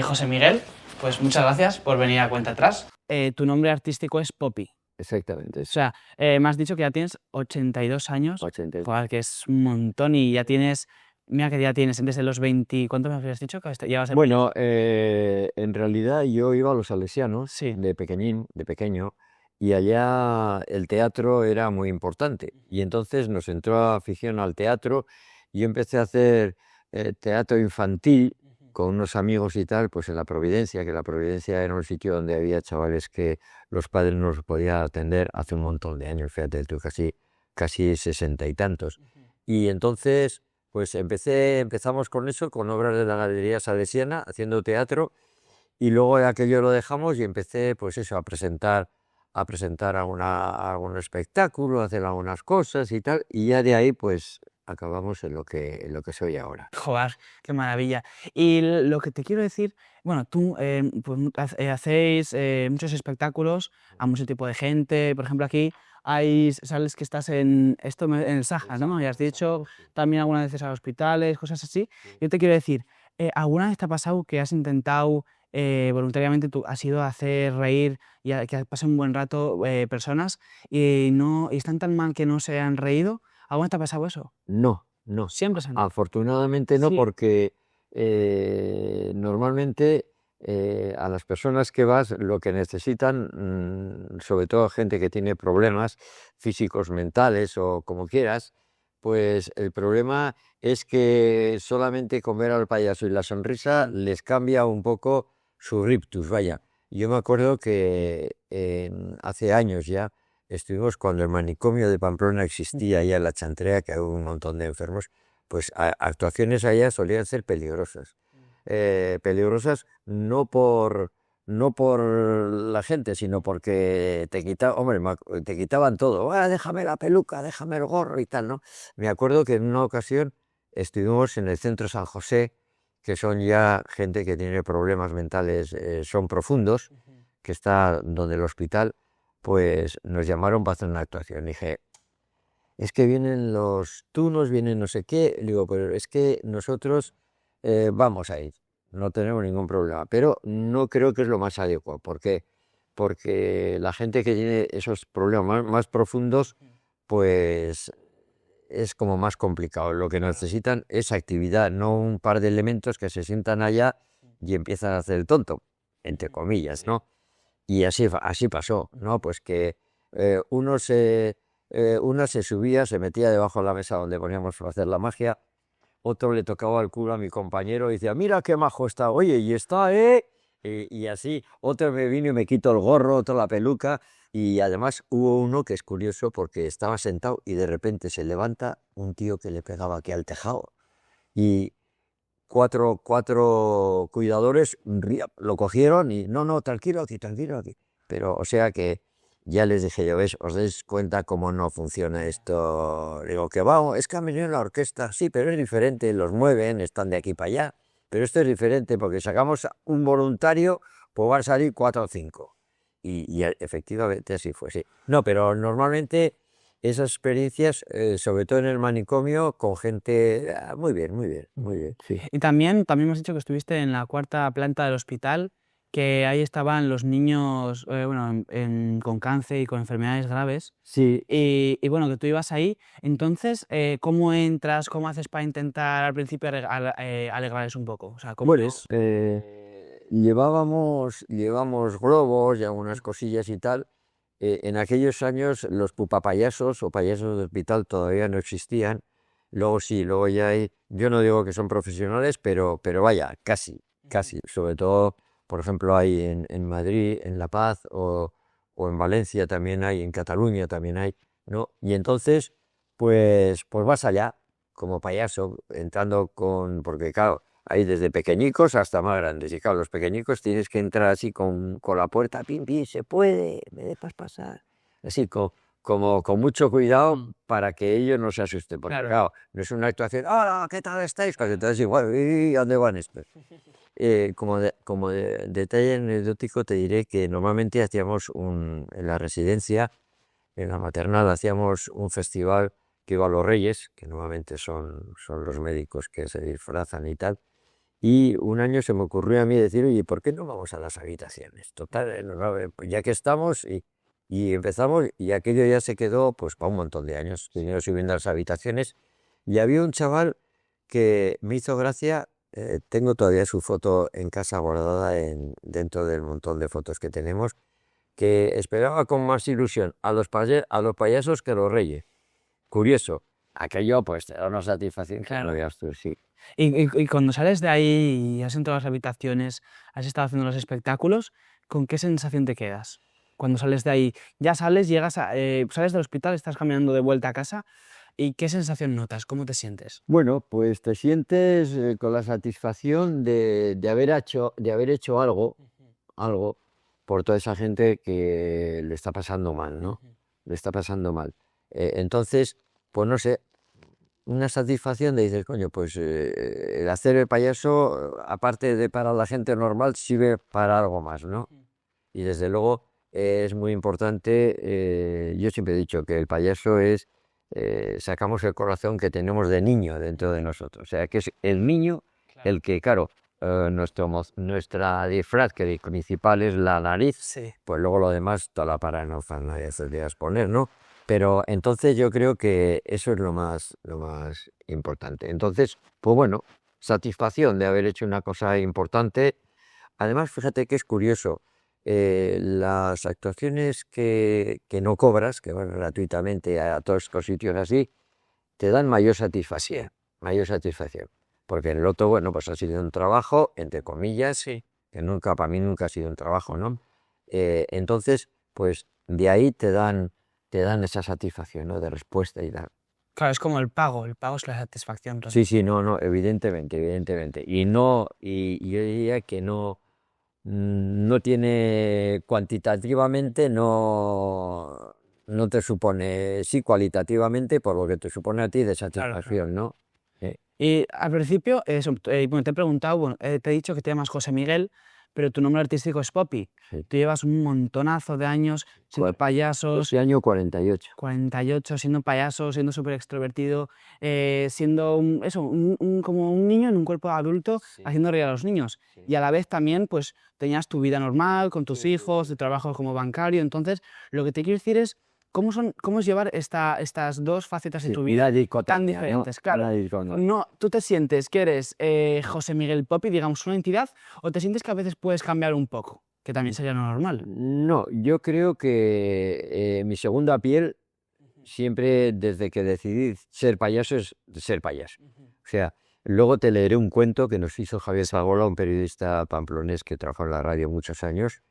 José Miguel, pues muchas gracias por venir a Cuenta Atrás. Tu nombre artístico es Poppy. Exactamente. O sea, me has dicho que ya tienes 82 años, 82. joder, que es un montón y ya tienes, mira que ya tienes desde los 20, ¿cuánto me habías dicho? Que llevas el... Bueno, en realidad yo iba a los Salesianos Sí. de pequeño, y allá el teatro era muy importante. Y entonces nos entró afición al teatro y yo empecé a hacer teatro infantil con unos amigos y tal, pues en La Providencia, que La Providencia era un sitio donde había chavales que los padres no los podían atender hace un montón de años, fíjate tú, casi 60 y tantos. Y entonces, pues empezamos con eso, con obras de la Galería Salesiana, haciendo teatro, y luego aquello lo dejamos y empecé, pues eso, a presentar algún espectáculo, a hacer algunas cosas y tal, y ya de ahí, pues acabamos en lo que soy ahora. Joder, qué maravilla. Y lo que te quiero decir, bueno, tú pues, hacéis muchos espectáculos a mucho tipo de gente. Por ejemplo, aquí sabes que estás en en el Saja, ¿no? Me has dicho también algunas veces a hospitales, cosas así. Yo te quiero decir, ¿alguna vez te ha pasado que has intentado voluntariamente, tú has ido a hacer reír y que has pasado un buen rato personas y están tan mal que no se han reído? ¿Alguna vez te ha pasado eso? No, no. Siempre se han... Afortunadamente no, Sí. porque normalmente a las personas que vas lo que necesitan, sobre todo gente que tiene problemas físicos, mentales o como quieras, pues el problema es que solamente con ver al payaso y la sonrisa les cambia un poco su rictus, vaya. Yo me acuerdo que hace años ya estuvimos cuando el manicomio de Pamplona existía, allá en la Chantrea, que había un montón de enfermos, pues actuaciones allá solían ser peligrosas. Peligrosas no por la gente, sino porque hombre, te quitaban todo. Déjame la peluca, déjame el gorro y tal, ¿no? Me acuerdo que en una ocasión estuvimos en el centro San José, que son ya gente que tiene problemas mentales, son profundos, que está donde el hospital, pues nos llamaron para hacer una actuación. Dije, es que vienen los tunos, vienen no sé qué. Le digo, pero es que nosotros vamos a ir, no tenemos ningún problema, pero no creo que es lo más adecuado. ¿Por qué? Porque la gente que tiene esos problemas más profundos, pues es como más complicado. Lo que necesitan es actividad, no un par de elementos que se sientan allá y empiezan a hacer el tonto, entre comillas, ¿no? Y así pasó, ¿no? Pues que uno se subía, se metía debajo de la mesa donde poníamos para hacer la magia, otro le tocaba el culo a mi compañero y decía, mira qué majo está, oye, y está, ¿eh? Y así, otro me vino y me quitó el gorro, otro la peluca, y además hubo uno que es curioso porque estaba sentado y de repente se levanta un tío que le pegaba aquí al tejado, y cuatro cuidadores lo cogieron y no, tranquilo aquí, tranquilo aquí. Pero, o sea que ya les dije yo, ¿ves? ¿Os dais cuenta cómo no funciona esto? Digo, que vamos, es que han venido en la orquesta, sí, pero es diferente, los mueven, están de aquí para allá. Pero esto es diferente porque sacamos un voluntario, pues van a salir 4 o 5. Y efectivamente así fue, sí. No, pero normalmente esas experiencias, sobre todo en el manicomio, con gente, muy bien, muy bien, muy bien, sí. Y también me has dicho que estuviste en la cuarta planta del hospital, que ahí estaban los niños bueno, con cáncer y con enfermedades graves. Sí, Y bueno, que tú ibas ahí. Entonces, ¿cómo entras? ¿Cómo haces para intentar al principio alegrarles un poco? O sea, ¿cómo bueno, les...? llevamos globos y algunas cosillas y tal. En aquellos años los pupapayasos o payasos de hospital todavía no existían. Luego sí, luego ya hay, yo no digo que son profesionales, pero vaya, casi. Sobre todo, por ejemplo, hay en Madrid, en La Paz o en Valencia también hay, en Cataluña también hay, ¿no? Y entonces, pues vas allá como payaso, entrando porque claro, hay desde pequeñicos hasta más grandes. Y claro, los pequeñicos tienes que entrar así con la puerta, pim, pim, se puede, me dejas pasar. Así, como con mucho cuidado para que ellos no se asusten. Porque Claro. claro, no es una actuación, hola, ¿qué tal estáis? Pues entonces igual, ¿y dónde van estos? Como detalle anecdótico te diré que normalmente hacíamos en la residencia, en la maternal, hacíamos un festival que iba a los Reyes, que normalmente son los médicos que se disfrazan y tal, Y un año se me ocurrió a mí decir, oye, ¿por qué no vamos a las habitaciones? Total, pues ya que estamos y empezamos, y aquello ya se quedó pues para un montón de años, que subiendo a las habitaciones. Y había un chaval que me hizo gracia, tengo todavía su foto en casa guardada dentro del montón de fotos que tenemos, que esperaba con más ilusión a los payasos que a los reyes. Curioso, aquello pues te da una satisfacción que Claro. no veas tú, sí. Y cuando sales de ahí y has entrado a las habitaciones, has estado haciendo los espectáculos, ¿con qué sensación te quedas? Cuando sales de ahí, ya sales, sales del hospital, estás caminando de vuelta a casa, ¿y qué sensación notas? ¿Cómo te sientes? Bueno, pues te sientes con la satisfacción de haber hecho algo por toda esa gente que le está pasando mal, ¿no? Le está pasando mal. Entonces, pues no sé, una satisfacción de dices, coño, pues el hacer el payaso, aparte de para la gente normal, sirve para algo más, ¿no? Y desde luego es muy importante, yo siempre he dicho que el payaso es, sacamos el corazón que tenemos de niño dentro de nosotros, o sea, que es el niño el que, claro, nuestra disfraz que principal es la nariz, Sí. pues luego lo demás, toda la parafernalia se le poner, ¿no? Pero entonces yo creo que eso es lo más importante. Entonces, pues bueno, satisfacción de haber hecho una cosa importante. Además, fíjate que es curioso, las actuaciones que no cobras, que van gratuitamente a todos los sitios así, te dan mayor satisfacción. Porque en el otro, bueno, pues ha sido un trabajo, entre comillas, Sí. que nunca, para mí nunca ha sido un trabajo, ¿no? Entonces, pues de ahí te dan esa satisfacción, ¿no? De respuesta y tal. Claro, es como el pago es la satisfacción. Sí, sí, no, evidentemente, evidentemente. Y no, y yo diría que no, no tiene cuantitativamente, no te supone, sí, cualitativamente, por lo que te supone a ti de Claro, claro. satisfacción, ¿no? Y al principio, bueno, te he preguntado, bueno, te he dicho que te llamas José Miguel, pero tu nombre artístico es Poppy. Sí. Tú llevas un montonazo de años siendo payasos, Este año 48. 48, siendo payaso, siendo súper extrovertido, siendo como un niño en un cuerpo adulto, haciendo reír a los niños. Y a la vez también, pues, tenías tu vida normal, con tus hijos, de trabajo como bancario. Entonces, lo que te quiero decir es, ¿cómo es llevar estas dos facetas de tu vida tan diferentes? Claro. No, ¿tú te sientes que eres José Miguel Poppy, digamos, una entidad, o te sientes que a veces puedes cambiar un poco? Que también sería lo normal. No, yo creo que mi segunda piel, siempre desde que decidí ser payaso, es ser payaso. O sea, luego te leeré un cuento que nos hizo Javier Zagola, un periodista pamplonés que trabajó en la radio muchos años.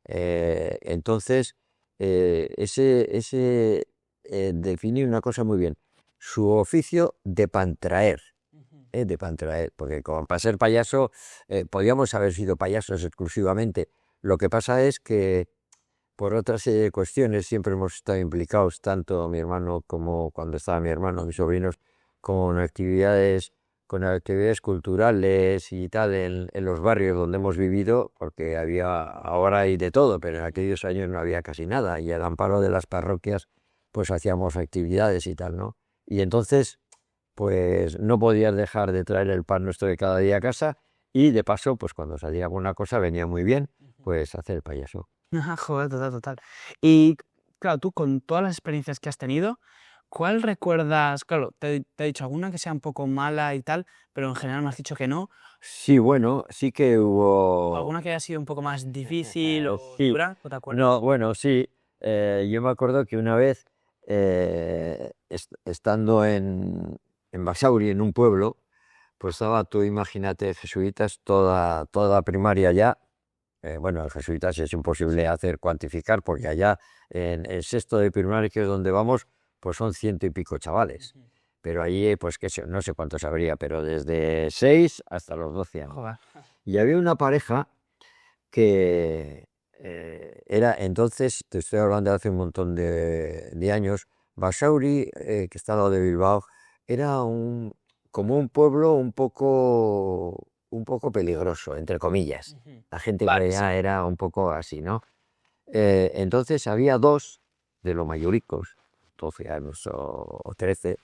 Entonces, ese define una cosa muy bien, su oficio de pantraer, porque como para ser payaso, podíamos haber sido payasos exclusivamente. Lo que pasa es que por otras cuestiones siempre hemos estado implicados, tanto mi hermano como cuando estaba mi hermano, mis sobrinos, con actividades culturales y tal en los barrios donde hemos vivido, porque ahora hay de todo, pero en aquellos años no había casi nada, y al amparo de las parroquias pues hacíamos actividades y tal, ¿no? Y entonces pues no podías dejar de traer el pan nuestro de cada día a casa, y de paso pues cuando salía alguna cosa venía muy bien pues hacer el payaso. Ajá, joder, total, total. Y claro, tú con todas las experiencias que has tenido, ¿cuál recuerdas? Claro, te he dicho alguna que sea un poco mala y tal, pero en general me has dicho que no. Sí, bueno, sí que ¿O hubo... alguna que haya sido un poco más difícil o Sí, dura? ¿No te acuerdas? no, bueno, sí. Yo me acuerdo que una vez, estando en Basauri, en un pueblo, pues estaba, tú imagínate, jesuitas, toda la primaria ya. Bueno, en jesuitas es imposible hacer cuantificar, porque allá en sexto de primaria, que es donde vamos, pues son 100 y pico chavales. Pero allí, pues no sé cuántos habría, pero desde 6 hasta los 12 años. Joder. Y había una pareja que era entonces, te estoy hablando de hace un montón de años, Basauri, que está al lado de Bilbao, era como un pueblo un poco peligroso, entre comillas. La gente por allá era un poco así, ¿no? Entonces había dos de los mayoricos, 12 años o 13,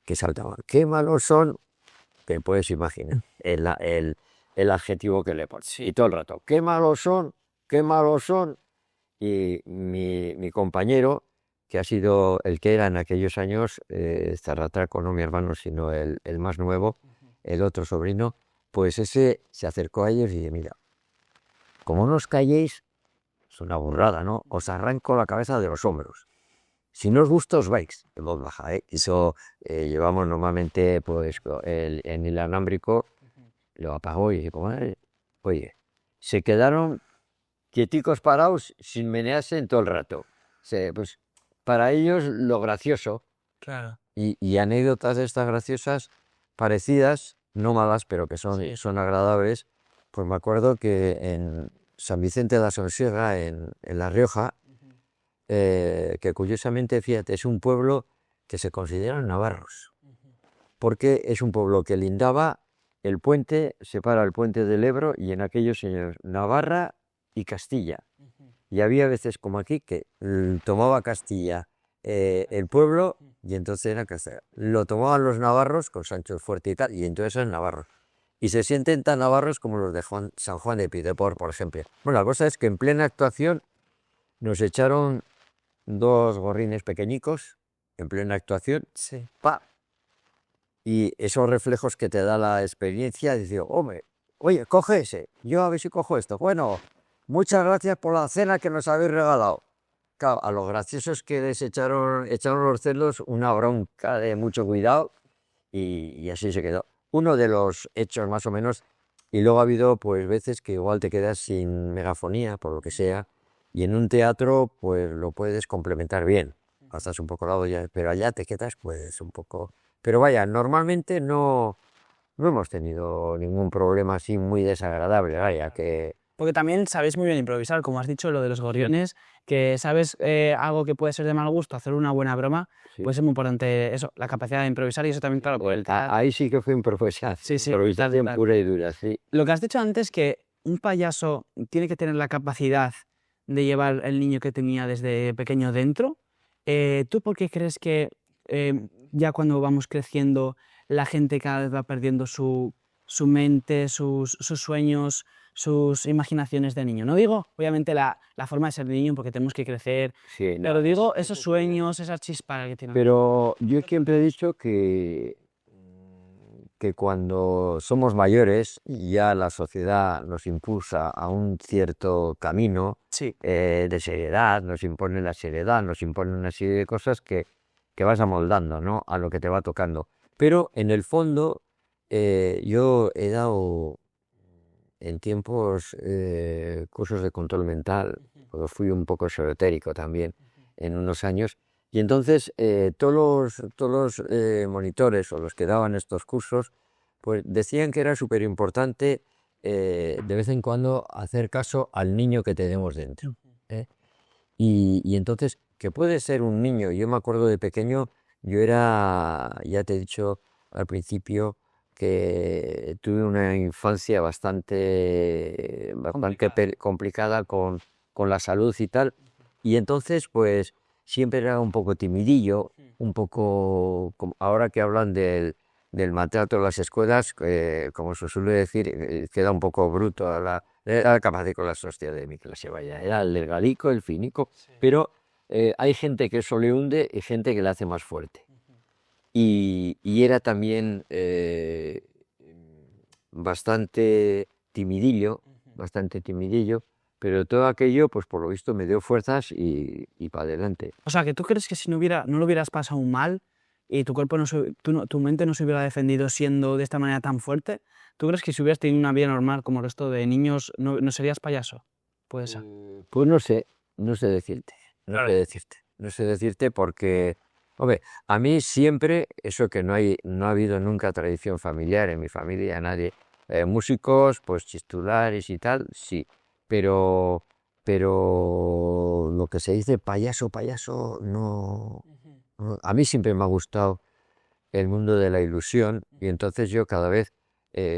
que saltaban. Qué malos son, te puedes imaginar. el adjetivo que le pones. Sí. Y todo el rato, qué malos son, qué malos son. Y mi compañero, que ha sido el que era en aquellos años, Zarratraco, no mi hermano, sino el más nuevo, el otro sobrino, pues ese se acercó a ellos y dice, mira, como no os calléis, es una burrada, ¿no? Os arranco la cabeza de los hombros. Si no os gusta, os vais. En voz baja, ¿eh? Eso llevamos normalmente, pues, en el alámbrico, lo apagó y dijo, oye, se quedaron quieticos parados sin menearse en todo el rato. Pues para ellos lo gracioso Claro. y anécdotas de estas graciosas parecidas, no malas, pero que son agradables. Pues me acuerdo que en San Vicente de la Sonsierra, en La Rioja, que curiosamente, fíjate, es un pueblo que se consideran navarros, porque es un pueblo que lindaba el puente, separa el puente del Ebro y en aquellos años Navarra y Castilla. Y había veces como aquí que tomaba Castilla el pueblo y entonces era Castilla. Lo tomaban los navarros con Sancho el Fuerte y tal, y entonces eran navarros. Y se sienten tan navarros como los de San Juan de Pidepor, por ejemplo. Bueno, la cosa es que en plena actuación nos echaron 2 gorrines pequeñicos, en plena actuación, Sí. ¡pa! Y esos reflejos que te da la experiencia, dices, hombre, oye, coge ese, yo a ver si cojo esto. Bueno, muchas gracias por la cena que nos habéis regalado. Claro, a los graciosos que les echaron los celos, una bronca de mucho cuidado y así se quedó. Uno de los hechos más o menos, y luego ha habido pues veces que igual te quedas sin megafonía, por lo que sea, y en un teatro pues lo puedes complementar bien. Estás un poco lado ya, pero allá te quedas pues un poco... Pero vaya, normalmente no hemos tenido ningún problema así muy desagradable, vaya, que... Porque también sabéis muy bien improvisar, como has dicho, lo de los gorriones, que sabes algo que puede ser de mal gusto, hacer una buena broma, Sí. pues es muy importante eso, la capacidad de improvisar y eso también, claro, por el teatro. Ahí sí que fue improvisación, Sí, sí, improvisación total. pura y dura, sí. Lo que has dicho antes, que un payaso tiene que tener la capacidad de llevar el niño que tenía desde pequeño dentro. ¿Tú por qué crees que ya cuando vamos creciendo la gente cada vez va perdiendo su mente, sus sueños, sus imaginaciones de niño? No digo, obviamente, la forma de ser de niño porque tenemos que crecer, Sí, no, pero digo esos sueños, esa chispa que tiene. pero yo siempre he dicho que cuando somos mayores ya la sociedad nos impulsa a un cierto camino Sí, de seriedad, nos impone la seriedad, nos impone una serie de cosas que vas amoldando, ¿no?, a lo que te va tocando. Pero en el fondo yo he dado en tiempos cursos de control mental, porque fui un poco esotérico también en unos años, y entonces todos los monitores o los que daban estos cursos, pues decían que era súper importante de vez en cuando hacer caso al niño que tenemos dentro. ¿Eh? Y entonces, que puede ser un niño, yo me acuerdo de pequeño, yo era, ya te he dicho al principio, que tuve una infancia bastante complicada con la salud y tal, y entonces pues siempre era un poco timidillo, un poco, ahora que hablan del maltrato en las escuelas, como se suele decir, queda un poco bruto, era capaz de con las hostias de mi clase, vaya, era el delgadico, el finico, pero hay gente que eso le hunde y gente que le hace más fuerte. Y era también bastante timidillo, pero todo aquello, pues por lo visto me dio fuerzas y para adelante. o sea, que tú crees que si no lo hubieras pasado mal y tu cuerpo tu mente no se hubiera defendido siendo de esta manera tan fuerte, ¿tú crees que si hubieras tenido una vida normal como el resto de niños, no serías payaso? Puede ser. Pues no sé decirte, no sé decirte porque, hombre, a mí siempre, eso que no ha habido nunca tradición familiar en mi familia, nadie, músicos, pues chistulares y tal, sí, pero lo que se dice payaso, no, a mí siempre me ha gustado el mundo de la ilusión y entonces yo cada vez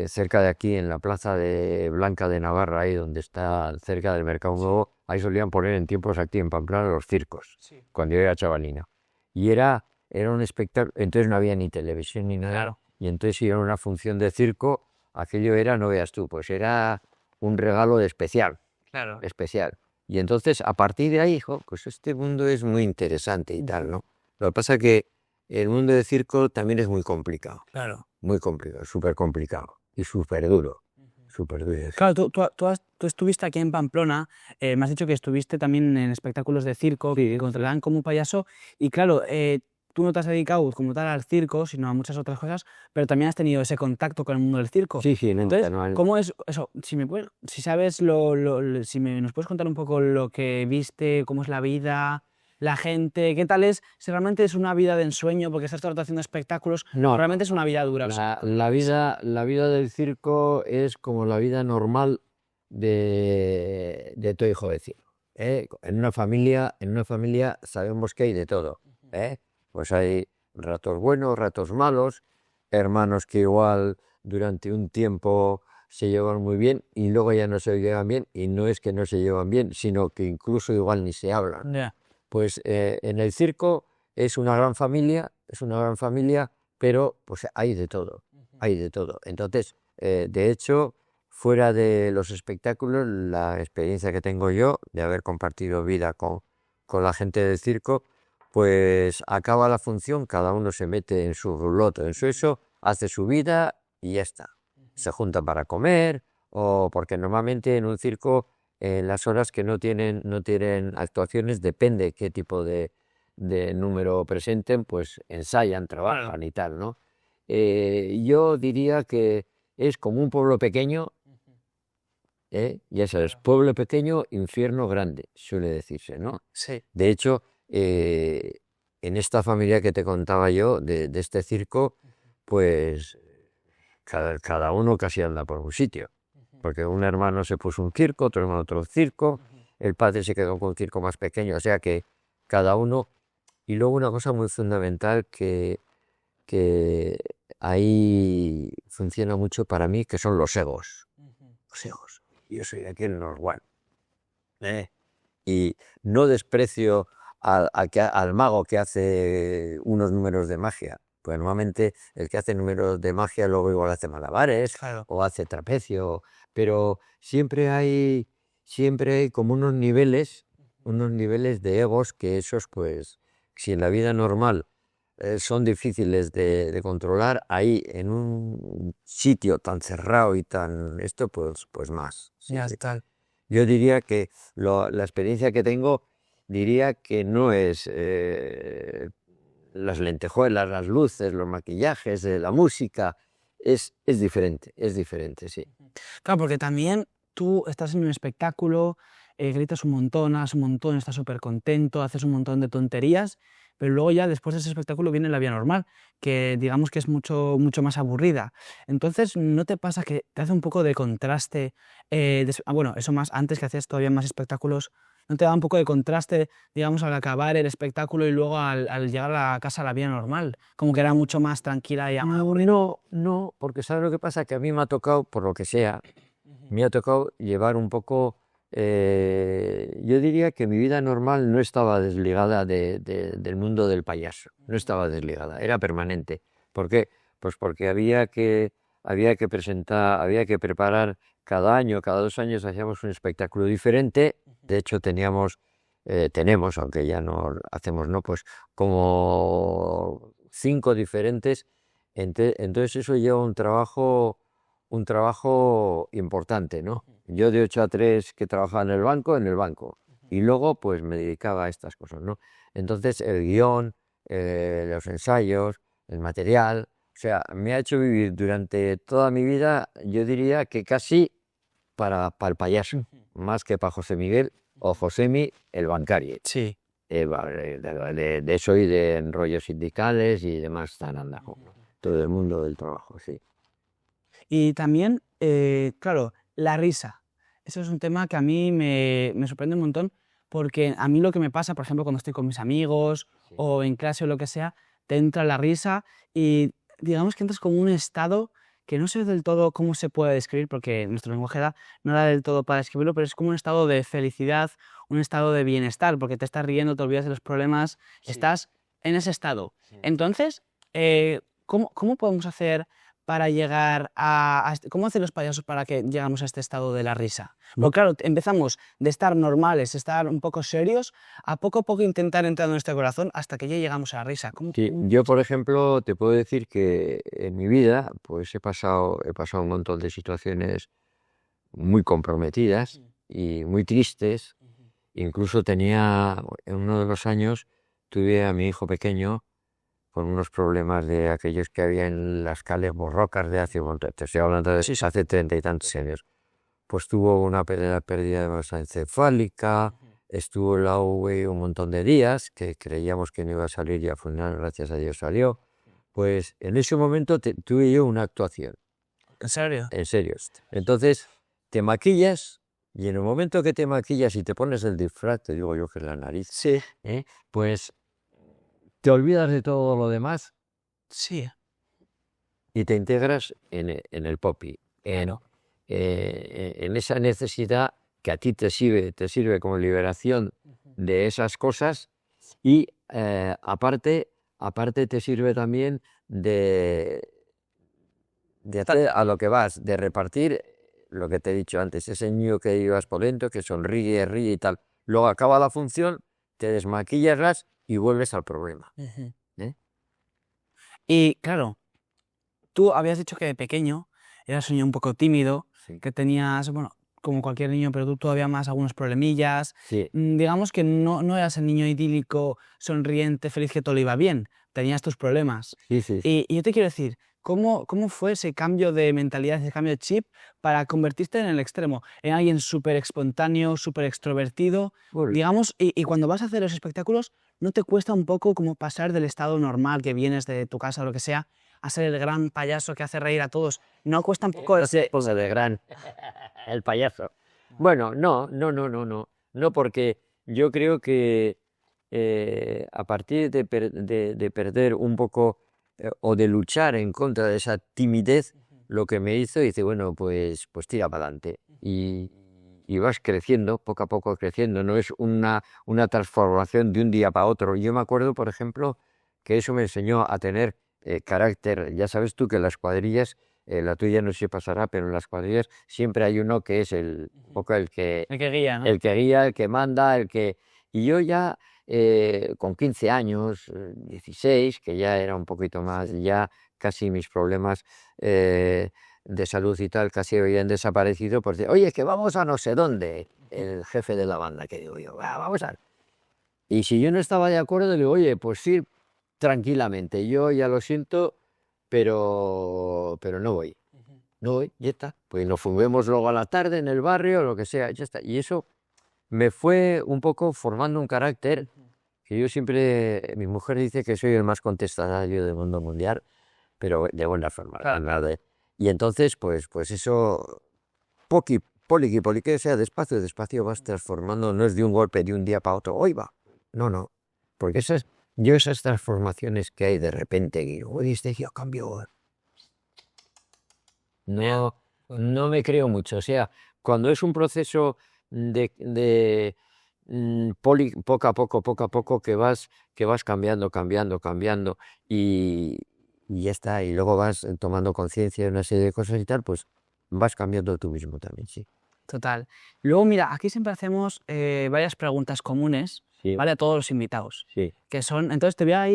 cerca de aquí en la plaza de Blanca de Navarra, ahí donde está cerca del Mercado Nuevo, ahí solían poner en tiempos aquí en Pamplona los circos, cuando yo era chavalino. Y era un espectáculo, entonces no había ni televisión ni nada, Claro. y entonces iba a una función de circo aquello era, no veas tú, pues era un regalo especial, Claro. especial. Y entonces, a partir de ahí, hijo, pues este mundo es muy interesante y tal, ¿no? Lo que pasa es que el mundo del circo también es muy complicado, súper complicado y súper duro, súper duro. Claro, tú estuviste aquí en Pamplona, me has dicho que estuviste también en espectáculos de circo, Sí. que contrataban como un payaso, y claro, tú no te has dedicado como tal al circo, sino a muchas otras cosas, pero también has tenido ese contacto con el mundo del circo. Sí, sí, Entonces, no, ¿cómo es eso? Si sabes nos puedes contar un poco lo que viste, cómo es la vida, la gente, qué tal es, si realmente es una vida de ensueño, porque estás todo el rato haciendo espectáculos, no, realmente es una vida dura. O sea, la vida del circo es como la vida normal de todo hijo de circo, ¿eh? En una familia sabemos que hay de todo, ¿eh? Pues hay ratos buenos, ratos malos, hermanos que igual durante un tiempo se llevan muy bien y luego ya no se llevan bien, y no es que no se llevan bien, sino que incluso igual ni se hablan. ya. Pues en el circo es una gran familia, pero pues hay de todo, hay de todo. Entonces, de hecho, fuera de los espectáculos, la experiencia que tengo yo de haber compartido vida con la gente del circo, pues acaba la función, cada uno se mete en su ruloto, en su eso, hace su vida y ya está. Se juntan para comer, o porque normalmente en un circo, las horas que no tienen actuaciones, depende qué tipo de número presenten, pues ensayan, trabajan y tal, ¿no? Yo diría que es como un pueblo pequeño, ya sabes, pueblo pequeño, infierno grande, suele decirse, ¿no? Sí. De hecho, en esta familia que te contaba yo, de este circo, pues cada uno casi anda por un sitio, porque un hermano se puso un circo, otro hermano otro circo, el padre se quedó con un circo más pequeño, o sea que cada uno. Y luego una cosa muy fundamental que ahí funciona mucho para mí, que son los egos. Los egos. Yo soy de aquí en North One, ¿eh? Y no desprecio al mago que hace unos números de magia. Pues normalmente el que hace números de magia luego igual hace malabares, Claro. o hace trapecio, pero siempre hay como unos niveles de egos, que esos, pues, si en la vida normal son difíciles de controlar, ahí en un sitio tan cerrado y tan esto, pues más. Sí, Ya sí. está. Yo diría que la experiencia que tengo, diría que no es las lentejuelas, las luces, los maquillajes, la música, es diferente, sí. Claro, porque también tú estás en un espectáculo, gritas un montón, hablas un montón, estás súper contento, haces un montón de tonterías, pero luego ya después de ese espectáculo viene la vida normal, que digamos que es mucho, mucho más aburrida. Entonces, ¿no te pasa que te hace un poco de contraste? Bueno, eso más antes, que hacías todavía más espectáculos, ¿no te da un poco de contraste, digamos, al acabar el espectáculo y luego al llegar a la casa, la vida normal? Como que era mucho más tranquila y No, porque ¿sabes lo que pasa? Que a mí me ha tocado, por lo que sea, me ha tocado llevar un poco, yo diría que mi vida normal no estaba desligada del mundo del payaso, no estaba desligada, era permanente. ¿Por qué? Pues porque había que presentar, había que preparar cada año, cada 2 años hacíamos un espectáculo diferente. De hecho tenemos, aunque ya no hacemos, no, pues como 5 diferentes. Entonces eso lleva un trabajo importante, ¿no? Yo de 8 a 3 que trabajaba en el banco, y luego pues me dedicaba a estas cosas, ¿no? Entonces el guión, los ensayos, el material, o sea, me ha hecho vivir durante toda mi vida, yo diría que casi para el payaso, más que para José Miguel o Josemi, el bancario. Sí. De eso y de enrollos sindicales y demás, tan andando. Todo el mundo del trabajo, sí. Y también, claro, la risa. Eso es un tema que a mí me sorprende un montón, porque a mí lo que me pasa, por ejemplo, cuando estoy con mis amigos Sí. o en clase o lo que sea, te entra la risa y digamos que entras como un estado que no sé del todo cómo se puede describir, porque nuestro lenguaje no da del todo para describirlo, pero es como un estado de felicidad, un estado de bienestar, porque te estás riendo, te olvidas de los problemas, Sí. estás en ese estado. Sí. Entonces, ¿cómo podemos hacer para llegar ¿Cómo hacen los payasos para que llegamos a este estado de la risa? Porque claro, empezamos de estar normales, estar un poco serios, a poco intentar entrar en nuestro corazón hasta que ya llegamos a la risa. Sí, yo, por ejemplo, te puedo decir que en mi vida pues he pasado un montón de situaciones muy comprometidas y muy tristes. Incluso tenía, en uno de los años, tuve a mi hijo pequeño con unos problemas de aquellos que había en las cales borrocas de hace un montón. Te estoy hablando de Sí, sí. hace 30 y tantos años. Pues tuvo una pérdida de masa encefálica, estuvo en la UV un montón de días, que creíamos que no iba a salir y al final, gracias a Dios, salió. Pues en ese momento tuve yo una actuación, ¿En serio? en serio. Entonces, te maquillas y en el momento que te maquillas y te pones el disfraz, te digo yo que es la nariz, Sí. pues te olvidas de todo lo demás Sí. y te integras en el popi, en esa necesidad que a ti te sirve como liberación de esas cosas y aparte te sirve también de hacer a lo que vas, de repartir lo que te he dicho antes, ese niño que ibas por dentro, que sonríe, ríe y tal. Luego acaba la función, te desmaquillas y vuelves al problema. ¿eh? Y claro, tú habías dicho que de pequeño eras un niño un poco tímido, Sí. que tenías, bueno, como cualquier niño, pero tú todavía más algunos problemillas. Sí. Digamos que no eras el niño idílico, sonriente, feliz, que todo le iba bien. Tenías tus problemas. Sí, sí. Y yo te quiero decir, ¿cómo fue ese cambio de mentalidad, ese cambio de chip para convertirte en el extremo, en alguien súper espontáneo, súper extrovertido? Bueno, Digamos, y cuando vas a hacer los espectáculos, ¿no te cuesta un poco como pasar del estado normal que vienes de tu casa o lo que sea, a ser el gran payaso que hace reír a todos? ¿No cuesta un poco ese...? pues de gran, el payaso. Bueno, no, porque yo creo que a partir de perder un poco o de luchar en contra de esa timidez, lo que me hizo, dice, bueno, pues tira para adelante y vas creciendo, poco a poco creciendo, no es una transformación de un día para otro. Yo me acuerdo, por ejemplo, que eso me enseñó a tener carácter. Ya sabes tú que las cuadrillas, la tuya no se pasará, pero en las cuadrillas siempre hay uno que es un poco el que El que guía, ¿no? el que guía, el que manda, el que... Y yo ya con 15 años, 16, que ya era un poquito más, ya casi mis problemas de salud y tal casi habían desaparecido, pues oye, que vamos a no sé dónde, el jefe de la banda, que digo yo, vamos a... Y si yo no estaba de acuerdo, le digo, oye, pues sí, tranquilamente, yo ya lo siento, pero no voy. No voy, ya está. Pues nos fumemos luego a la tarde en el barrio, lo que sea, ya está. Y eso me fue un poco formando un carácter que yo siempre, mi mujer dice que soy el más contestatario del mundo mundial, pero de buena forma. Claro. Nada. Y entonces, pues eso, poli, que sea despacio vas transformando, no es de un golpe, de un día para otro, hoy va. No, porque esas transformaciones que hay de repente, digo, oye, este tío cambió. No me creo mucho. O sea, cuando es un proceso de poco a poco que vas cambiando y ya está, y luego vas tomando conciencia de una serie de cosas y tal, pues vas cambiando tú mismo también, sí. Total. Luego, mira, aquí siempre hacemos varias preguntas comunes, Sí. ¿vale? A todos los invitados. Sí. Que son, entonces te voy a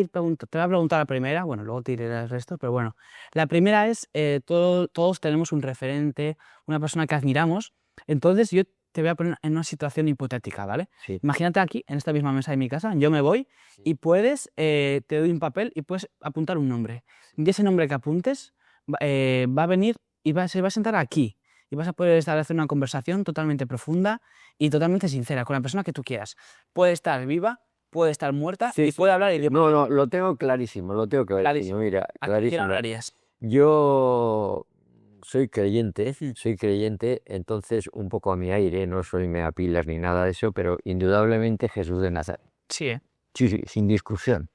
preguntar la primera, bueno, luego te diré el resto, pero bueno. La primera es, todos tenemos un referente, una persona que admiramos, entonces yo te voy a poner en una situación hipotética, ¿vale? Sí. Imagínate aquí, en esta misma mesa de mi casa, yo me voy y puedes, te doy un papel y puedes apuntar un nombre. Y ese nombre que apuntes va a venir y se va a sentar aquí. Y vas a poder establecer una conversación totalmente profunda y totalmente sincera con la persona que tú quieras. Puede estar viva, puede estar muerta y puede hablar idioma. No, lo tengo clarísimo, Clarísimo. Mira, ¿A quién clarísimo. hablarías? Yo soy creyente, entonces un poco a mi aire, no soy meapilas ni nada de eso, pero indudablemente Jesús de Nazaret. Sí, ¿eh? Sí, sin discusión.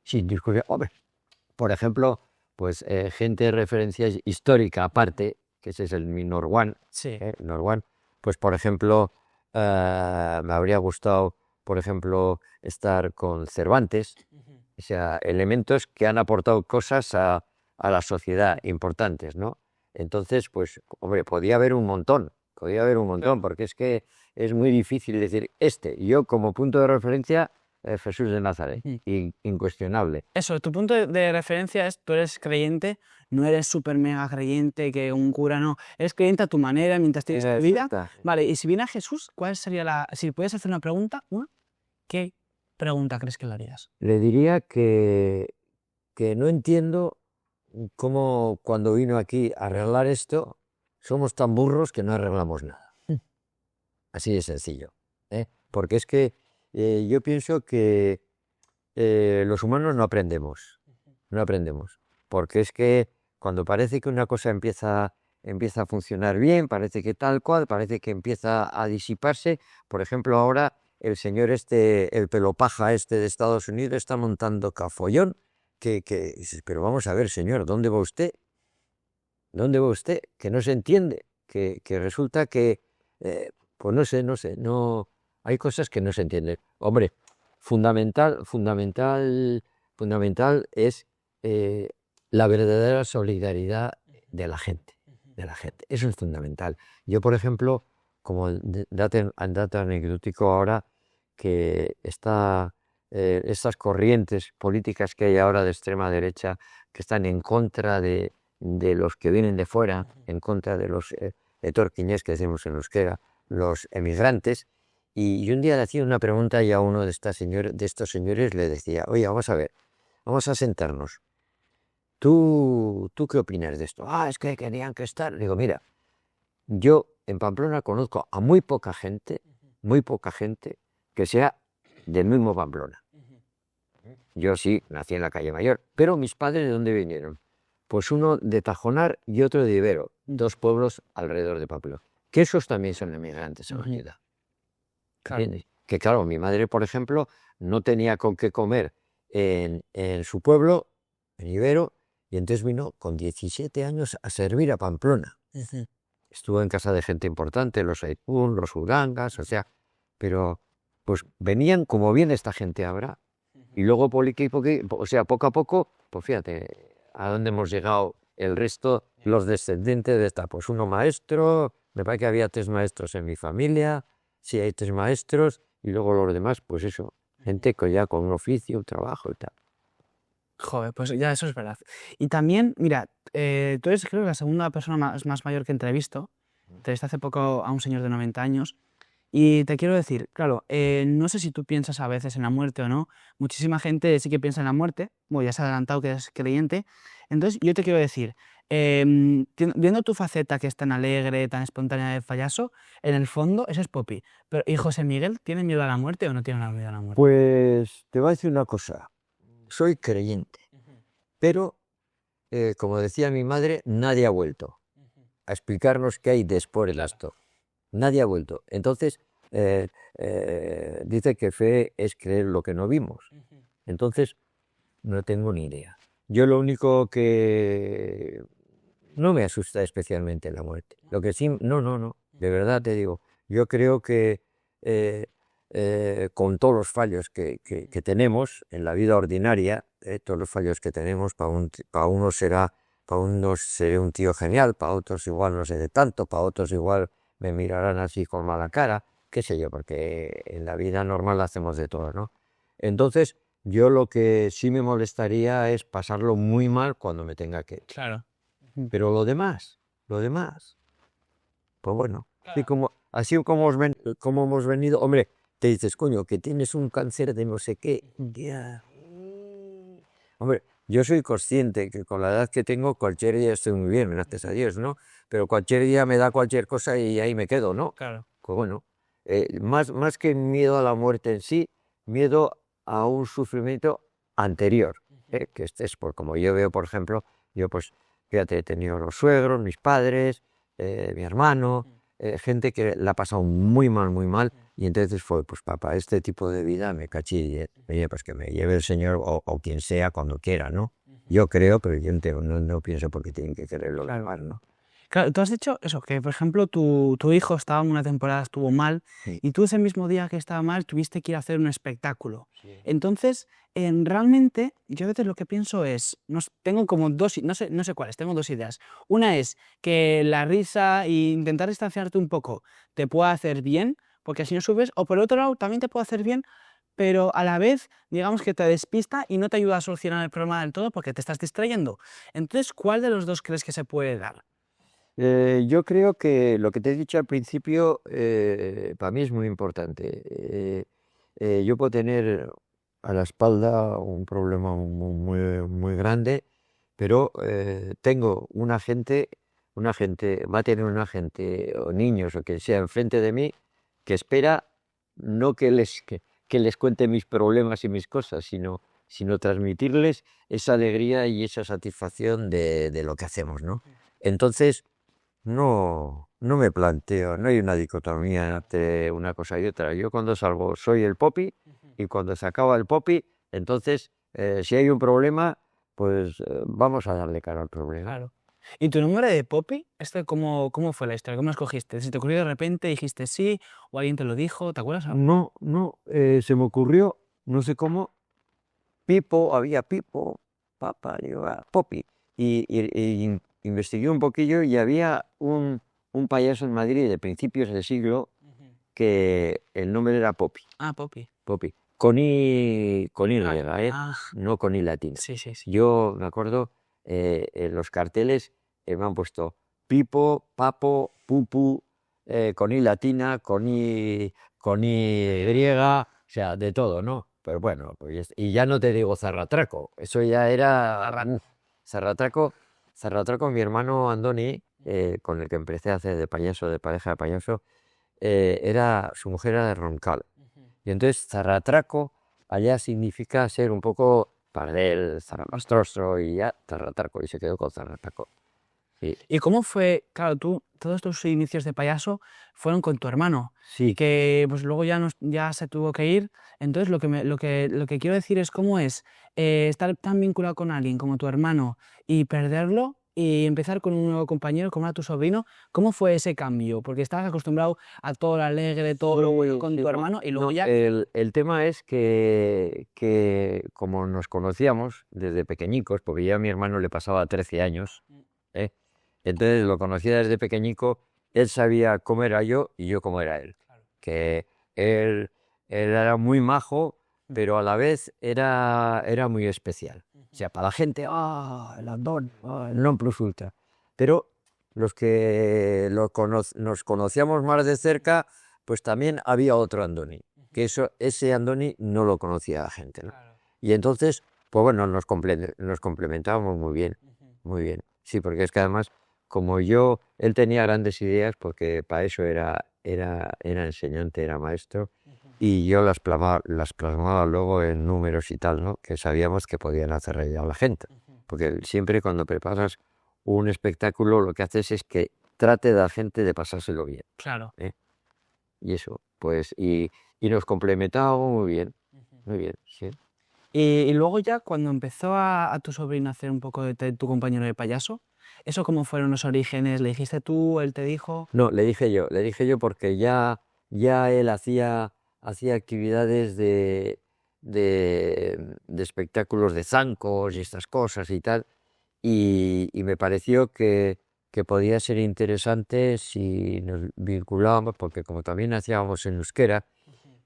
Sin discusión. Hombre, por ejemplo, pues gente de referencia histórica aparte, que ese es el mi Norwan, Sí. Norwan, pues por ejemplo, me habría gustado, por ejemplo, estar con Cervantes, o sea, elementos que han aportado cosas a a la sociedad importantes, ¿no? Entonces, pues, hombre, podía haber un montón, porque es que es muy difícil decir yo como punto de referencia, Jesús de Nazaret, incuestionable. Eso, tu punto de referencia es, tú eres creyente, no eres súper mega creyente que un cura no, eres creyente a tu manera mientras tienes tu vida. Vale, y si viene a Jesús, ¿cuál sería si puedes hacer una pregunta, ¿qué pregunta crees que le harías? Le diría que no entiendo cómo cuando vino aquí a arreglar esto, somos tan burros que no arreglamos nada. Así de sencillo. Porque es que yo pienso que los humanos no aprendemos. Porque es que cuando parece que una cosa empieza a funcionar bien, parece que tal cual, parece que empieza a disiparse. Por ejemplo, ahora el señor el pelopaja de Estados Unidos está montando cafollón. Pero vamos a ver, señor, ¿dónde va usted? Que no se entiende, que resulta que, pues no sé, hay cosas que no se entienden. Hombre, fundamental es la verdadera solidaridad de la gente. Eso es fundamental. Yo, por ejemplo, como dato anecdótico ahora, que estas corrientes políticas que hay ahora de extrema derecha, que están en contra de los que vienen de fuera, en contra de los etorquiñés, que decimos en euskera, los emigrantes. Y yo un día le hacía una pregunta y a uno de estos señores le decía, oye, vamos a ver, vamos a sentarnos. ¿Tú qué opinas de esto? Es que querían que estar. Digo, mira, yo en Pamplona conozco a muy poca gente que sea del mismo Pamplona. Yo sí, nací en la calle Mayor, pero mis padres, ¿de dónde vinieron? Pues uno de Tajonar y otro de Ibero, 2 pueblos alrededor de Pamplona. Que esos también son emigrantes en la ciudad. ¿Entiendes? Que claro, mi madre, por ejemplo, no tenía con qué comer en su pueblo, en Ibero, y entonces vino con 17 años a servir a Pamplona. Estuvo en casa de gente importante, los Aipún, los Urangas, pero pues venían como viene esta gente ahora. Y luego, poco a poco, pues fíjate, a dónde hemos llegado el resto, los descendientes de esta. Pues uno maestro, me parece que había 3 maestros en mi familia, sí hay 3 maestros, y luego los demás, pues eso, gente ya con un oficio, un trabajo y tal. Joder, pues ya eso es verdad. Y también, mira, tú eres creo que la segunda persona más mayor que entrevisto. Entrevisté hace poco a un señor de 90 años. Y te quiero decir, claro, no sé si tú piensas a veces en la muerte o no. Muchísima gente sí que piensa en la muerte. Bueno, ya se ha adelantado que es creyente. Entonces, yo te quiero decir, viendo tu faceta que es tan alegre, tan espontánea de payaso, en el fondo ese es Poppy. Pero, ¿y José Miguel tiene miedo a la muerte o no tiene miedo a la muerte? Pues te voy a decir una cosa. Soy creyente, pero, como decía mi madre, nadie ha vuelto a explicarnos qué hay después del acto. Nadie ha vuelto. Entonces, dice que fe es creer lo que no vimos. Entonces, no tengo ni idea. Yo lo único que no me asusta especialmente la muerte. Lo que sí, no, de verdad te digo, yo creo que con todos los fallos que tenemos en la vida ordinaria, todos los fallos que tenemos, para unos seré un tío genial, para otros igual no sé de tanto, para otros igual me mirarán así con mala cara, qué sé yo, porque en la vida normal hacemos de todo, ¿no? Entonces, yo lo que sí me molestaría es pasarlo muy mal cuando me tenga que ir. Claro. Pero lo demás, pues bueno, así como hemos venido, hombre, te dices, coño, que tienes un cáncer de no sé qué, ya. Hombre, yo soy consciente que con la edad que tengo, cualquier día estoy muy bien, gracias a Dios, ¿no? Pero cualquier día me da cualquier cosa y ahí me quedo, ¿no? Claro. Pues bueno, más que miedo a la muerte en sí, miedo a un sufrimiento anterior, que es por como yo veo, por ejemplo, yo pues, fíjate, he tenido los suegros, mis padres, mi hermano, gente que la ha pasado muy mal, y entonces fue, pues papá, este tipo de vida me cachí, oye, pues que me lleve el Señor o quien sea cuando quiera, ¿no? Yo creo, pero yo no pienso porque tienen que quererlo, Claro. ¿no? Claro, tú has dicho eso, que por ejemplo tu hijo estaba en una temporada, estuvo mal, Sí. y tú ese mismo día que estaba mal tuviste que ir a hacer un espectáculo. Sí. Entonces, realmente, yo a veces lo que pienso es, tengo como dos, no sé cuáles, tengo dos ideas. Una es que la risa e intentar distanciarte un poco te pueda hacer bien, porque así no subes, o por otro lado también te puede hacer bien, pero a la vez, digamos que te despista y no te ayuda a solucionar el problema del todo porque te estás distrayendo. Entonces, ¿cuál de los dos crees que se puede dar? Yo creo que lo que te he dicho al principio para mí es muy importante. Yo puedo tener a la espalda un problema muy grande, pero tengo va a tener un agente o niños o quien sea enfrente de mí que espera no que les cuente mis problemas y mis cosas, sino transmitirles esa alegría y esa satisfacción de lo que hacemos, ¿no? Entonces, no me planteo, no hay una dicotomía entre una cosa y otra. Yo cuando salgo soy el Popi y cuando se acaba el Popi, entonces si hay un problema, pues vamos a darle cara al problema. Claro. ¿Y tu nombre de Poppy? ¿Cómo fue la historia? ¿Cómo lo escogiste? ¿Se te ocurrió de repente, dijiste sí, o alguien te lo dijo? ¿Te acuerdas? No, se me ocurrió, no sé cómo, había Pipo, Papa, digo, Popi. Y investigué un poquillo y había un payaso en Madrid de principios del siglo que el nombre era Popi. Ah, Poppy. Popi. Con Y, Ah, no con I latina. sí, sí, sí. Yo me acuerdo, en los carteles me han puesto Pipo, Papo, Pupu, con I latina, con Y griega, o sea, de todo, ¿no? Pero bueno, pues, y ya no te digo zarratraco, eso ya era zarratraco, mi hermano Andoni, con el que empecé a hacer de payaso, de pareja de payaso, su mujer era de Roncal. Y entonces zarratraco allá significa ser un poco pardel, zaramastrostro y ya zarratraco, y se quedó con zarratraco. Sí. ¿Y cómo fue? Claro, todos tus inicios de payaso fueron con tu hermano, Sí, que pues luego ya se tuvo que ir. Entonces, lo que quiero decir es cómo es estar tan vinculado con alguien como tu hermano y perderlo y empezar con un nuevo compañero, como era tu sobrino. ¿Cómo fue ese cambio? Porque estabas acostumbrado a todo lo alegre, todo lo bueno con tu hermano y luego ya... el tema es que como nos conocíamos desde pequeñicos, porque ya a mi hermano le pasaba 13 años, ¿eh? Entonces lo conocía desde pequeñico, él sabía cómo era yo y yo cómo era él. Que él, él era muy majo, pero a la vez era muy especial. O sea, para la gente, el Andón, el non plus ultra. Pero los que nos conocíamos más de cerca, pues también había otro Andoni, que ese Andoni no lo conocía la gente, ¿no? Y entonces, pues bueno, nos complementábamos muy bien, muy bien. Sí, porque es que además, como él tenía grandes ideas, porque para eso era enseñante, era maestro, y yo las plasmaba luego en números y tal, ¿no? Que sabíamos que podían hacer reír a la gente. Porque siempre cuando preparas un espectáculo, lo que haces es que trate de la gente de pasárselo bien, Claro. ¿eh? Y eso, pues, y nos complementábamos muy bien, sí. Y luego ya cuando empezó a tu sobrino a hacer un poco de tu compañero de payaso, ¿eso cómo fueron los orígenes? ¿Le dijiste tú, él te dijo? No, le dije yo porque ya él hacía actividades de espectáculos de zancos y estas cosas y tal, y me pareció que podía ser interesante si nos vinculábamos, porque como también hacíamos en euskera,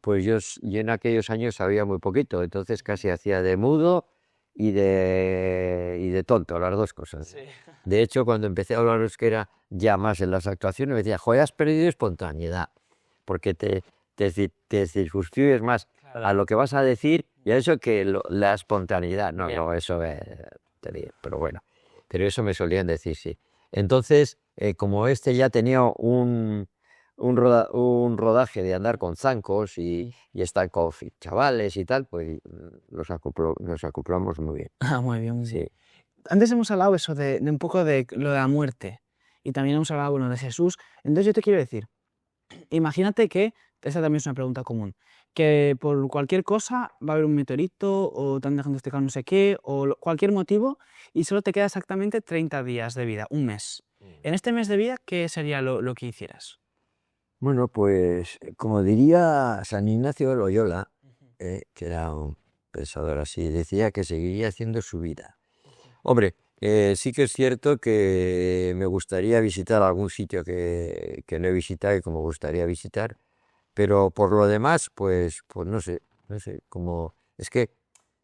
pues yo en aquellos años sabía muy poquito, entonces casi hacía de mudo y de tonto, las dos cosas. De hecho, cuando empecé a hablar euskera ya más en las actuaciones, me decía, joder, has perdido espontaneidad, porque te circunscribes más a lo que vas a decir y a eso que la espontaneidad. No, Bien. no, eso pero bueno, pero eso me solían decir, sí. Entonces, como ya tenía un rodaje de andar con zancos y estar con chavales y tal, pues nos acoplamos muy bien. Ah, muy bien, muy bien. Sí. Antes hemos hablado eso de un poco de lo de la muerte y también hemos hablado, bueno, de Jesús. Entonces yo te quiero decir, imagínate que, esta también es una pregunta común, que por cualquier cosa va a haber un meteorito o te han diagnosticado no sé qué o cualquier motivo y solo te queda exactamente 30 días de vida, un mes. En este mes de vida, ¿qué sería lo que hicieras? Bueno, pues como diría San Ignacio de Loyola, que era un pensador así, decía que seguiría haciendo su vida. Hombre, sí que es cierto que me gustaría visitar algún sitio que no he visitado y que me gustaría visitar, pero por lo demás, pues no sé, como es que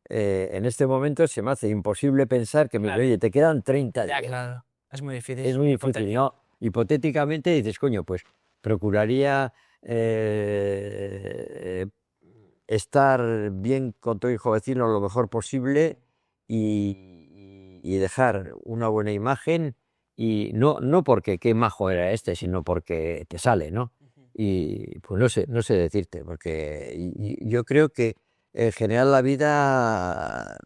en este momento se me hace imposible pensar que me Claro. oye, te quedan 30 Ya, días. claro. Es muy difícil. Es muy difícil, ¿no? Hipotéticamente dices, coño, pues procuraría estar bien con tu hijo vecino lo mejor posible y dejar una buena imagen y no porque qué majo era este, sino porque te sale, ¿no? Y pues no sé decirte, porque yo creo que en general la vida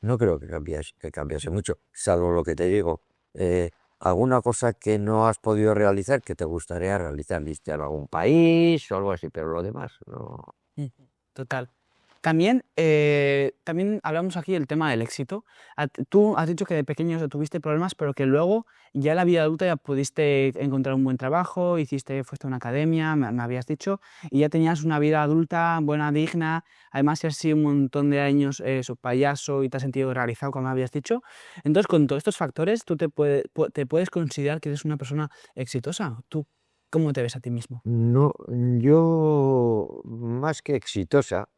no creo que cambiase mucho, salvo lo que te digo. Alguna cosa que no has podido realizar que te gustaría realizar, visitar algún país o algo así, pero lo demás no. Total. También hablamos aquí del tema del éxito. Tú has dicho que de pequeño tuviste problemas, pero que luego ya en la vida adulta ya pudiste encontrar un buen trabajo, fuiste a una academia, me habías dicho, y ya tenías una vida adulta buena, digna. Además, si has sido un montón de años payaso y te has sentido realizado, como me habías dicho. Entonces, con todos estos factores, tú te puedes considerar que eres una persona exitosa. ¿Tú cómo te ves a ti mismo? No, yo más que exitosa,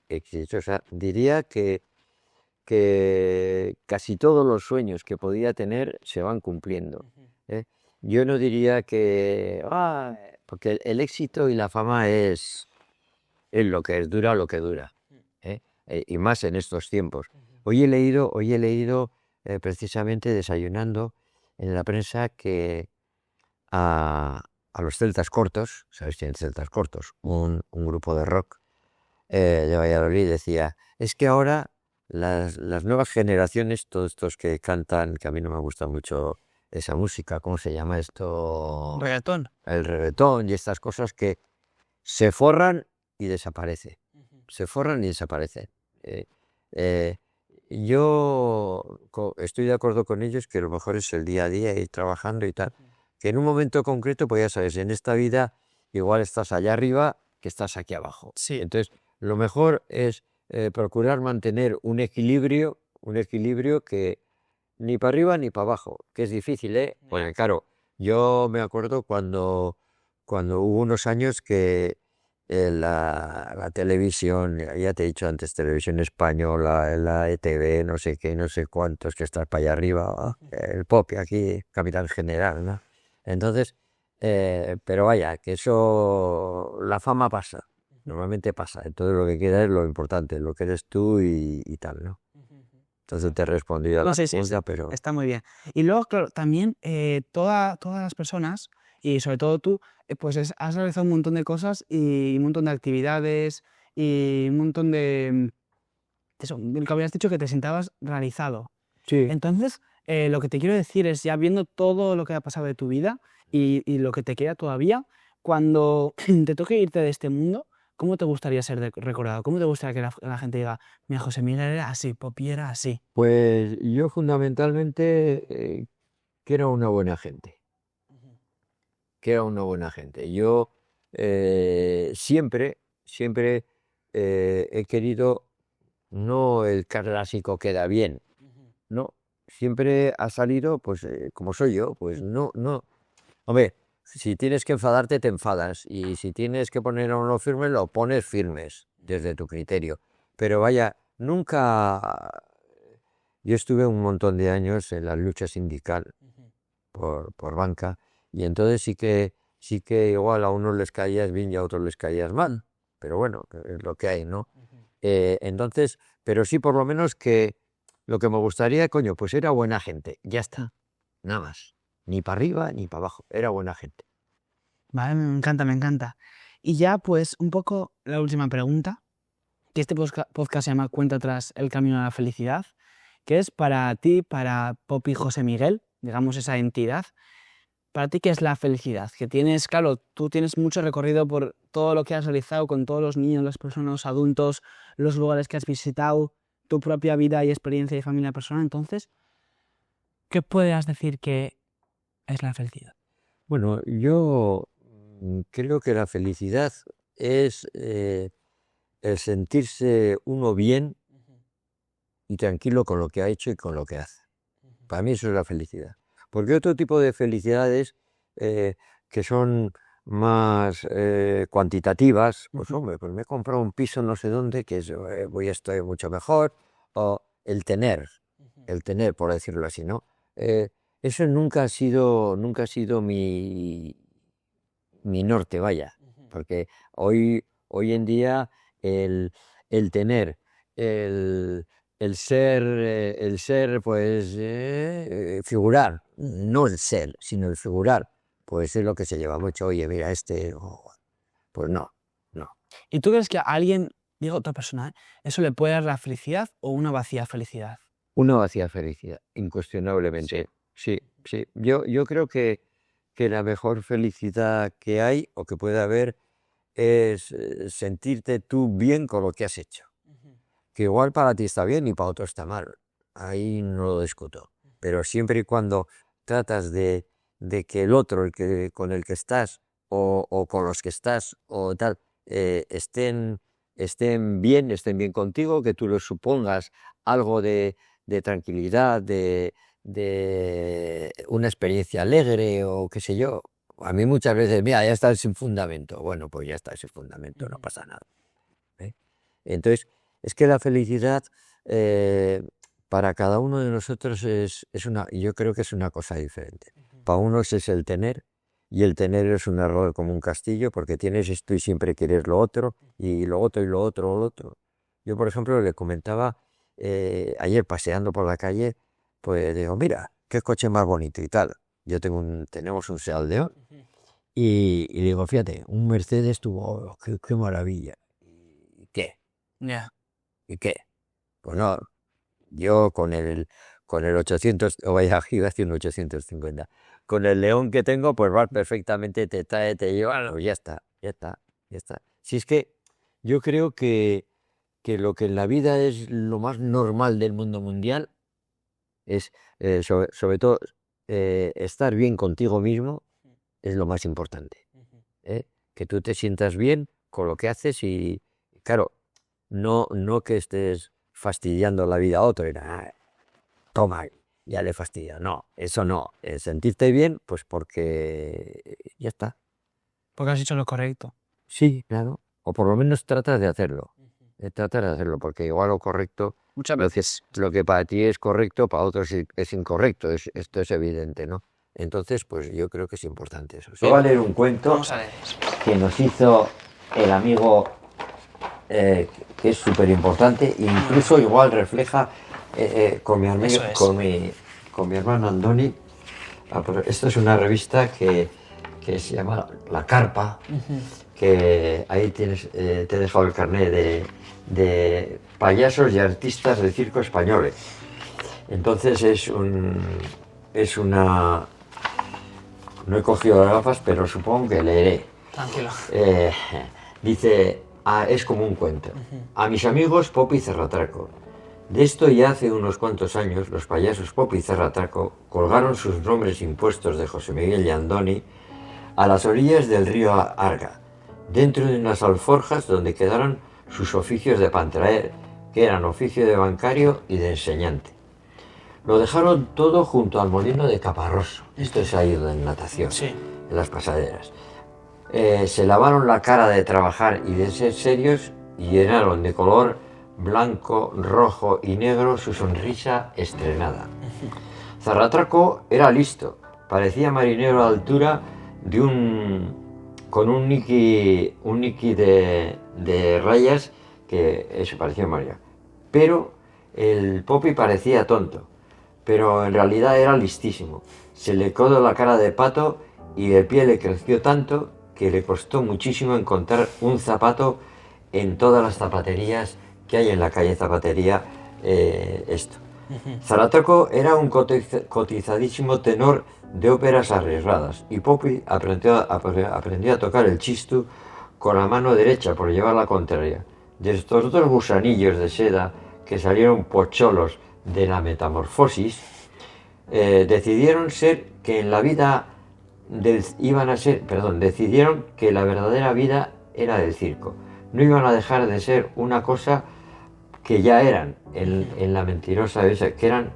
exitosa, diría que casi todos los sueños que podía tener se van cumpliendo. ¿Eh? Yo no diría porque el éxito y la fama es lo que es, dura lo que dura. ¿Eh? Y más en estos tiempos. Hoy he leído precisamente desayunando en la prensa que a, a los Celtas Cortos, ¿sabéis quién es Celtas Cortos? Un grupo de rock de Valladolid decía, es que ahora las nuevas generaciones, todos estos que cantan, que a mí no me gusta mucho esa música, ¿cómo se llama esto? Reggaetón. El reggaetón y estas cosas que se forran y desaparecen. Se forran y desaparecen. Eh, eh, estoy de acuerdo con ellos que lo mejor es el día a día, ir trabajando y tal. Que en un momento concreto, pues ya sabes, en esta vida igual estás allá arriba que estás aquí abajo. Sí. Entonces, lo mejor es procurar mantener un equilibrio que ni para arriba ni para abajo, que es difícil, ¿eh? Porque claro, yo me acuerdo cuando hubo unos años que la televisión, ya te he dicho antes, televisión española, la ETV, no sé qué, no sé cuántos, que estás para allá arriba, el pop aquí, Capitán General, ¿no? Entonces, pero vaya, que eso, la fama pasa, normalmente pasa, entonces lo que queda es lo importante, lo que eres tú y tal, ¿no? Entonces te he respondido a No, la sí, pregunta, pero está muy bien. Y luego, claro, también todas las personas, y sobre todo tú, pues has realizado un montón de cosas y un montón de actividades y un montón eso, de lo que habías dicho que te sentabas realizado. sí. Entonces, lo que te quiero decir es, ya viendo todo lo que ha pasado de tu vida y lo que te queda todavía, cuando te toque irte de este mundo, ¿cómo te gustaría ser recordado? ¿Cómo te gustaría que la gente diga, mira, José Miguel era así, Popi era así? Pues yo fundamentalmente que era una buena gente, que era una buena gente. Yo siempre he querido no el clásico queda bien, no, siempre ha salido pues como soy yo, pues no. Hombre, si tienes que enfadarte, te enfadas, y si tienes que poner a uno firme, lo pones firmes desde tu criterio. Pero vaya, nunca. Yo estuve un montón de años en la lucha sindical por banca, y entonces sí que igual a unos les caías bien y a otros les caías mal, pero bueno, es lo que hay, ¿no? Entonces, pero sí por lo menos que lo que me gustaría, coño, pues era buena gente, ya está, nada más, ni para arriba ni para abajo, era buena gente. Vale, me encanta, me encanta. Y ya, pues, un poco la última pregunta, que este podcast se llama Cuenta atrás el camino a la felicidad, que es para ti, para Popi José Miguel, digamos esa entidad. Para ti, ¿qué es la felicidad? Que tienes, claro, tú tienes mucho recorrido por todo lo que has realizado con todos los niños, las personas, los adultos, los lugares que has visitado, tu propia vida y experiencia de familia personal. Entonces, ¿qué puedes decir que es la felicidad? Bueno, yo creo que la felicidad es el sentirse uno bien y tranquilo con lo que ha hecho y con lo que hace. Para mí eso es la felicidad. Porque otro tipo de felicidades que son más cuantitativas, pues hombre, pues me he comprado un piso no sé dónde, que voy a estar mucho mejor, o el tener, por decirlo así, ¿no? Eso nunca ha sido mi norte, vaya, porque hoy en día el, el tener, el, el ser, pues, figurar, no el ser, sino el figurar, pues es lo que se lleva mucho. Oye, mira, pues no, no. ¿Y tú crees que a alguien, digo otra persona, eso le puede dar la felicidad o una vacía felicidad? Una vacía felicidad, incuestionablemente. Sí, sí. Yo creo que la mejor felicidad que hay o que puede haber es sentirte tú bien con lo que has hecho. Que igual para ti está bien y para otro está mal. Ahí no lo discuto. Pero siempre y cuando tratas de que el otro, con el que estás o con los que estás o tal, estén bien contigo, que tú les supongas algo de tranquilidad, de una experiencia alegre o qué sé yo. A mí muchas veces, mira, ya estás sin fundamento. Bueno, pues ya está sin fundamento, no pasa nada. ¿Eh? Entonces, es que la felicidad para cada uno de nosotros yo creo que es una cosa diferente. Para unos es el tener, y el tener es un error como un castillo, porque tienes esto y siempre quieres lo otro, y lo otro, y lo otro, lo otro. Yo, por ejemplo, le comentaba ayer paseando por la calle, pues digo, mira, qué coche más bonito y tal. Tenemos un Seat León, y digo, fíjate, un Mercedes tuvo, qué maravilla. ¿Y qué? Ya. ¿Y qué? Pues no, yo con el 800, o vaya, iba a decir un 850, con el León que tengo, pues va perfectamente, te trae, te lleva, no, ya está, ya está, ya está. Si es que yo creo que lo que en la vida es lo más normal del mundo mundial es, sobre todo, estar bien contigo mismo es lo más importante. ¿Eh? Que tú te sientas bien con lo que haces y, claro, no que estés fastidiando la vida a otro, toma, ya le fastidia. No, eso no. Sentirte bien, pues porque ya está. Porque has hecho lo correcto. Sí, claro. O por lo menos tratas de hacerlo. Tratas de hacerlo, porque igual lo correcto, Muchas veces. lo que para ti es correcto, para otros es incorrecto. Esto es evidente, ¿no? Entonces, pues yo creo que es importante eso. Voy a leer un cuento Vamos a leer. que nos hizo el amigo, que es súper importante, e incluso igual refleja con mi amigo, Eso es. con mi hermano Andoni. Esto es una revista que se llama La Carpa, que ahí tienes, te he dejado el carnet de payasos y artistas de circo españoles. Entonces es una... No he cogido las gafas, pero supongo que leeré. Tranquilo. Dice, es como un cuento. A mis amigos Popi y Cerratraco. De esto ya hace unos cuantos años, los payasos Popi y Cerratraco colgaron sus nombres impuestos de José Miguel y Andoni a las orillas del río Arga, dentro de unas alforjas donde quedaron sus oficios de pantraer, que eran oficio de bancario y de enseñante. Lo dejaron todo junto al molino de Caparroso. Esto es ahí en natación, Sí. en las pasaderas. Se lavaron la cara de trabajar y de ser serios y llenaron de color blanco, rojo y negro su sonrisa estrenada. Zarratraco era listo, parecía marinero a altura con un niqui de rayas que eso parecía María. Pero el Popi parecía tonto, pero en realidad era listísimo. Se le quedó la cara de pato y el pie le creció tanto que le costó muchísimo encontrar un zapato en todas las zapaterías que hay en la calle Zapatería. Zarratraco era un cotizadísimo tenor de óperas arriesgadas y Popi aprendió a tocar el chistu con la mano derecha por llevar la contraria. De estos dos gusanillos de seda que salieron pocholos de la metamorfosis, decidieron ser que en la vida decidieron que la verdadera vida era del circo. No iban a dejar de ser una cosa que ya eran en la mentirosa vida, que eran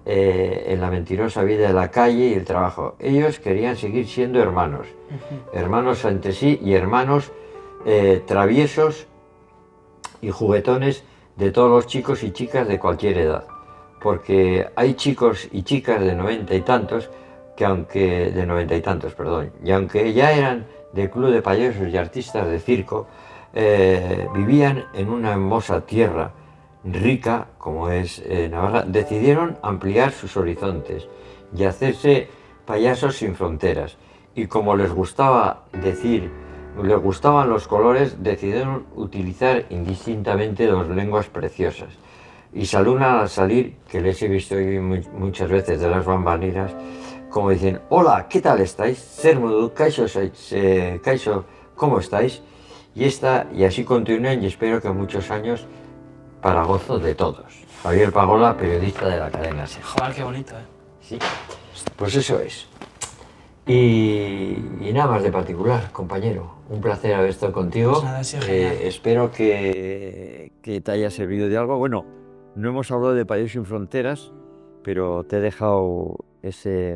en la mentirosa vida de la calle y el trabajo. Ellos querían seguir siendo hermanos, hermanos entre sí y hermanos traviesos y juguetones de todos los chicos y chicas de cualquier edad. Porque hay chicos y chicas de 90 y tantos, y aunque ya eran del club de payasos y artistas de circo, vivían en una hermosa tierra rica, como es Navarra, decidieron ampliar sus horizontes y hacerse payasos sin fronteras. Y como les gustaba decir, les gustaban los colores, decidieron utilizar indistintamente dos lenguas preciosas. Y saludan al salir, que les he visto hoy muchas veces de las bambalinas, como dicen: hola, ¿qué tal estáis? Sermudu, Kaixo, ¿cómo estáis? Y así continúan, y espero que muchos años, para gozo de todos. Javier Pagola, periodista de la cadena SER. Joder, qué bonito, Sí, pues eso es. Y nada más de particular, compañero. Un placer haber estado contigo. Pues nada, sí, genial. Espero que te haya servido de algo. Bueno, no hemos hablado de Payasos sin Fronteras, pero te he dejado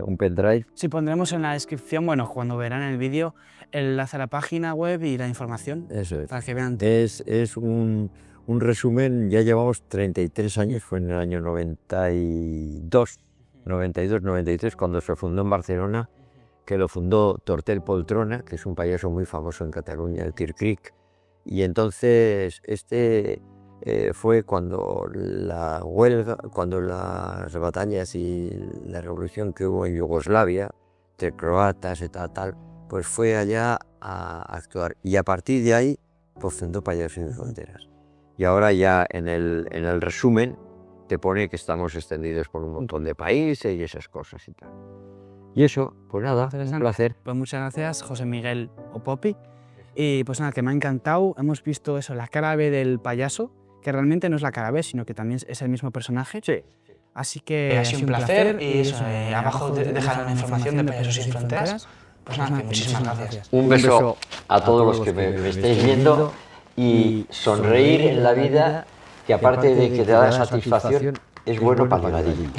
un pendrive. Sí, pondremos en la descripción, bueno, cuando verán el vídeo, el enlace a la página web y la información. Eso es. Para que vean. Es un resumen. Ya llevamos 33 años, fue en el año 92, 93, cuando se fundó en Barcelona, que lo fundó Tortel Poltrona, que es un payaso muy famoso en Cataluña, el Tir Cric. Y entonces fue cuando la huelga, cuando las batallas y la revolución que hubo en Yugoslavia, entre croatas y tal, pues fue allá a actuar. Y a partir de ahí, pues fundó Payasos sin Fronteras. Y ahora ya en el resumen te pone que estamos extendidos por un montón de países y esas cosas y tal. Y eso, pues nada, un placer. Pues muchas gracias, José Miguel Opopi. Y pues nada, que me ha encantado. Hemos visto eso, la cara B del payaso, que realmente no es la cara B, sino que también es el mismo personaje. Sí. Así que Ha sido un placer y eso, abajo dejarán la información de Payasos sin Fronteras. Pues nada, muchísimas gracias. Un beso a todos los que me estáis viendo, y sonreír en la vida, que aparte de que te da satisfacción, es bueno para el ladillo.